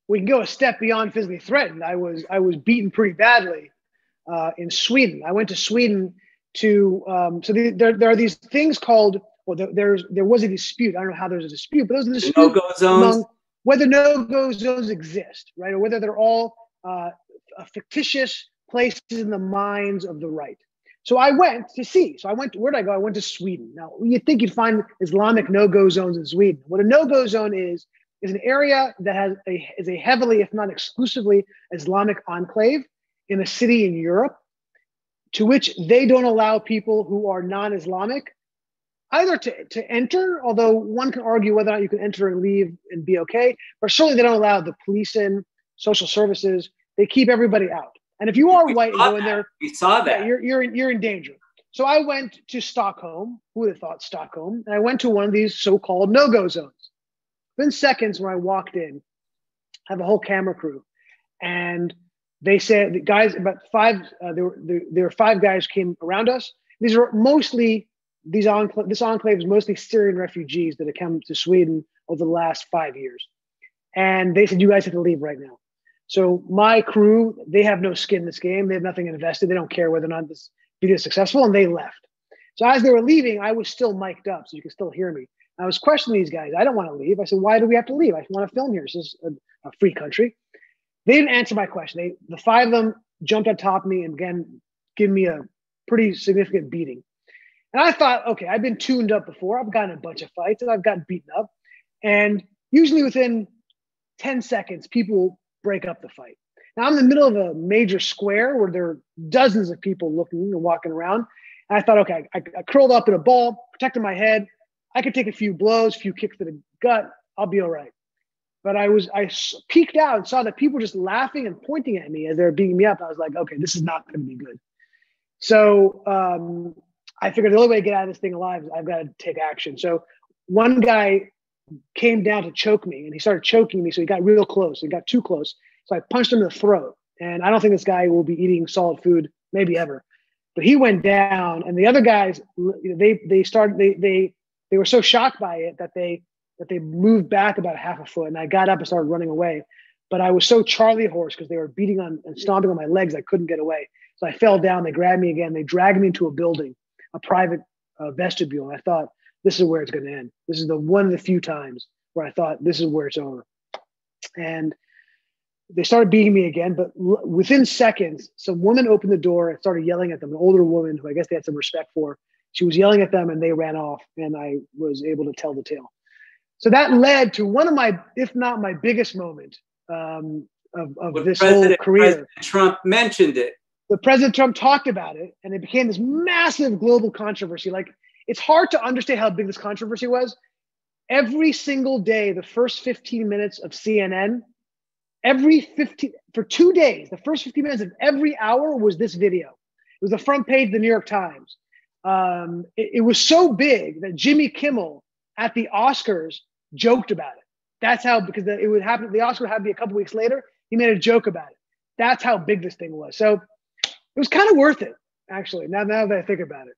we can go a step beyond physically threatened. I was beaten pretty badly in Sweden. I went to Sweden to there are these things called, well, there was a dispute. I don't know how there's a dispute, but there's a dispute No-go zones among whether no-go zones exist, right, or whether they're all fictitious places in the minds of the right. So I went to see. So where'd I go? I went to Sweden. Now, you'd think you'd find Islamic no-go zones in Sweden. What a no-go zone is an area that is a heavily, if not exclusively, Islamic enclave in a city in Europe, to which they don't allow people who are non-Islamic either to enter, although one can argue whether or not you can enter and leave and be okay, but certainly they don't allow the police in, social services. They keep everybody out. And if you are white and go in there, we saw that. Yeah, you're in danger. So I went to Stockholm. Who would have thought Stockholm? And I went to one of these so-called no-go zones. Within seconds, when I walked in, I have a whole camera crew, and they said the guys about five. There were 5 guys came around us. These are mostly this enclave is mostly Syrian refugees that have come to Sweden over the last 5 years, and they said, "You guys have to leave right now." So my crew, they have no skin in this game. They have nothing invested. They don't care whether or not this video is successful, and they left. So as they were leaving, I was still mic'd up, so you can still hear me. I was questioning these guys. I don't want to leave. I said, "Why do we have to leave? I want to film here. This is a free country." They didn't answer my question. The 5 of them jumped on top of me and began giving me a pretty significant beating. And I thought, okay, I've been tuned up before. I've gotten a bunch of fights and I've gotten beaten up. And usually within 10 seconds, people break up the fight. Now I'm in the middle of a major square where there are dozens of people looking and walking around. And I thought, okay, I curled up in a ball, protected my head. I could take a few blows, a few kicks to the gut. I'll be all right. But I peeked out and saw that people were just laughing and pointing at me as they were beating me up. I was like, okay, this is not going to be good. So I figured the only way to get out of this thing alive is I've got to take action. So one guy came down to choke me, and he started choking me. So he got real close. He got too close. So I punched him in the throat. And I don't think this guy will be eating solid food, maybe ever. But he went down, and the other guys, they were so shocked by it that they moved back about half a foot, and I got up and started running away. But I was so Charlie horse because they were beating on and stomping on my legs, I couldn't get away. So I fell down. They grabbed me again. They dragged me into a building, a private vestibule. And I thought, this is where it's going to end. This is one of the few times where I thought this is where it's over. And they started beating me again, but within seconds, some woman opened the door and started yelling at them, an older woman who I guess they had some respect for. She was yelling at them and they ran off, and I was able to tell the tale. So that led to one of my, if not my biggest moment of this whole career. President Trump mentioned it. The President Trump talked about it, and it became this massive global controversy. Like, it's hard to understand how big this controversy was. Every single day, the first 15 minutes of CNN, for 2 days, the first 15 minutes of every hour was this video. It was the front page of the New York Times. It was so big that Jimmy Kimmel at the Oscars joked about it. That's how, because it would happen. The Oscar would happen a couple weeks later. He made a joke about it. That's how big this thing was. So it was kind of worth it, actually. Now that I think about it.